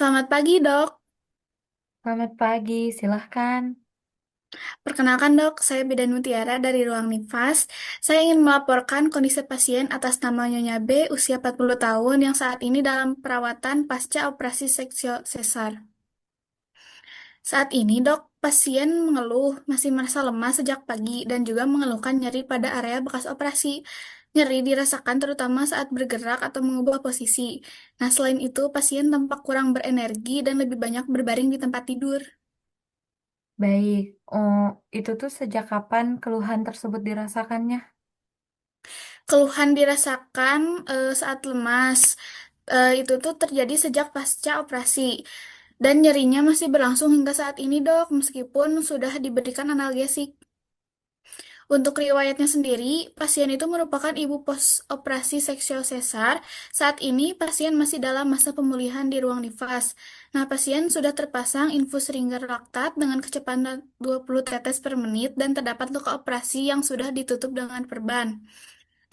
Selamat pagi, Dok. Selamat pagi, silahkan. Perkenalkan, Dok, saya Bidan Mutiara dari Ruang Nifas. Saya ingin melaporkan kondisi pasien atas nama Nyonya B, usia 40 tahun, yang saat ini dalam perawatan pasca operasi seksio sesar. Saat ini, Dok, pasien mengeluh masih merasa lemah sejak pagi dan juga mengeluhkan nyeri pada area bekas operasi. Nyeri dirasakan terutama saat bergerak atau mengubah posisi. Nah, selain itu, pasien tampak kurang berenergi dan lebih banyak berbaring di tempat tidur. Baik, oh, itu tuh sejak kapan keluhan tersebut dirasakannya? Keluhan dirasakan saat lemas. Itu tuh terjadi sejak pasca operasi. Dan nyerinya masih berlangsung hingga saat ini, Dok, meskipun sudah diberikan analgesik. Untuk riwayatnya sendiri, pasien itu merupakan ibu pos operasi seksio sesar. Saat ini, pasien masih dalam masa pemulihan di ruang nifas. Nah, pasien sudah terpasang infus ringer laktat dengan kecepatan 20 tetes per menit dan terdapat luka operasi yang sudah ditutup dengan perban.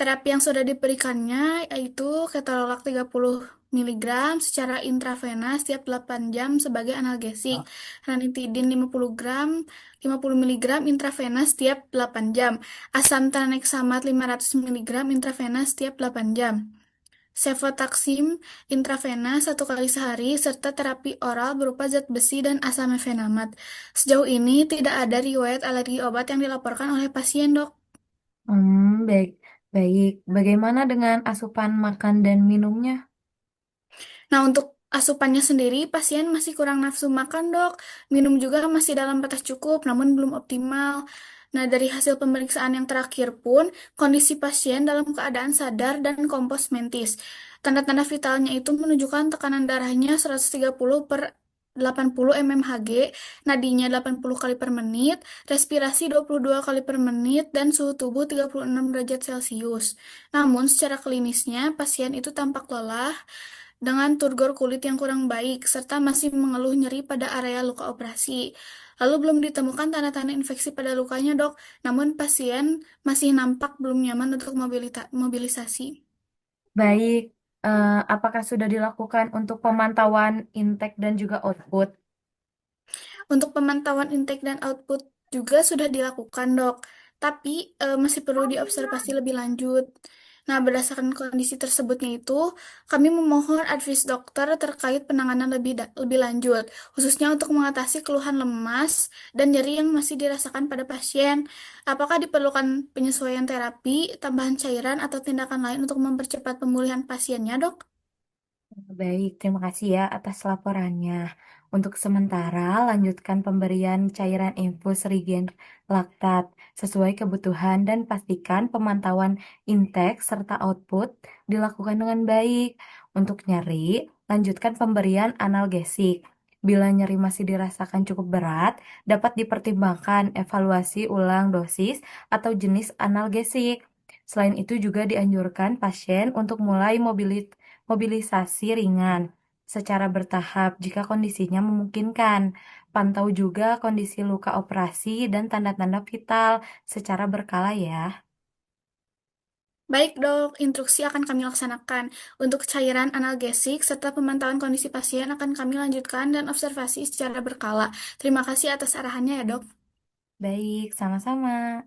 Terapi yang sudah diberikannya yaitu ketorolak 30 mg secara intravena setiap 8 jam sebagai analgesik, ranitidin 50 mg intravena setiap 8 jam, asam tranexamat 500 mg intravena setiap 8 jam, cefotaxime intravena 1 kali sehari, serta terapi oral berupa zat besi dan asam efenamat. Sejauh ini tidak ada riwayat alergi obat yang dilaporkan oleh pasien, Dok. Baik, baik. Bagaimana dengan asupan makan dan minumnya? Nah, untuk asupannya sendiri, pasien masih kurang nafsu makan, Dok. Minum juga masih dalam batas cukup, namun belum optimal. Nah, dari hasil pemeriksaan yang terakhir pun, kondisi pasien dalam keadaan sadar dan kompos mentis. Tanda-tanda vitalnya itu menunjukkan tekanan darahnya 130 per 80 mmHg, nadinya 80 kali per menit, respirasi 22 kali per menit, dan suhu tubuh 36 derajat Celcius. Namun, secara klinisnya, pasien itu tampak lelah, dengan turgor kulit yang kurang baik, serta masih mengeluh nyeri pada area luka operasi. Lalu belum ditemukan tanda-tanda infeksi pada lukanya, Dok. Namun pasien masih nampak belum nyaman untuk mobilisasi. Baik, apakah sudah dilakukan untuk pemantauan intake dan juga output? Untuk pemantauan intake dan output juga sudah dilakukan, Dok. Tapi masih perlu diobservasi lebih lanjut. Nah, berdasarkan kondisi tersebutnya itu, kami memohon advis dokter terkait penanganan lebih lanjut, khususnya untuk mengatasi keluhan lemas dan nyeri yang masih dirasakan pada pasien. Apakah diperlukan penyesuaian terapi, tambahan cairan, atau tindakan lain untuk mempercepat pemulihan pasiennya, Dok? Baik, terima kasih ya atas laporannya. Untuk sementara, lanjutkan pemberian cairan infus Regen Laktat sesuai kebutuhan dan pastikan pemantauan intake serta output dilakukan dengan baik. Untuk nyeri, lanjutkan pemberian analgesik. Bila nyeri masih dirasakan cukup berat, dapat dipertimbangkan evaluasi ulang dosis atau jenis analgesik. Selain itu juga dianjurkan pasien untuk mulai mobilisasi ringan secara bertahap jika kondisinya memungkinkan. Pantau juga kondisi luka operasi dan tanda-tanda vital secara berkala ya. Baik, Dok. Instruksi akan kami laksanakan. Untuk cairan analgesik serta pemantauan kondisi pasien akan kami lanjutkan dan observasi secara berkala. Terima kasih atas arahannya ya, Dok. Baik, sama-sama.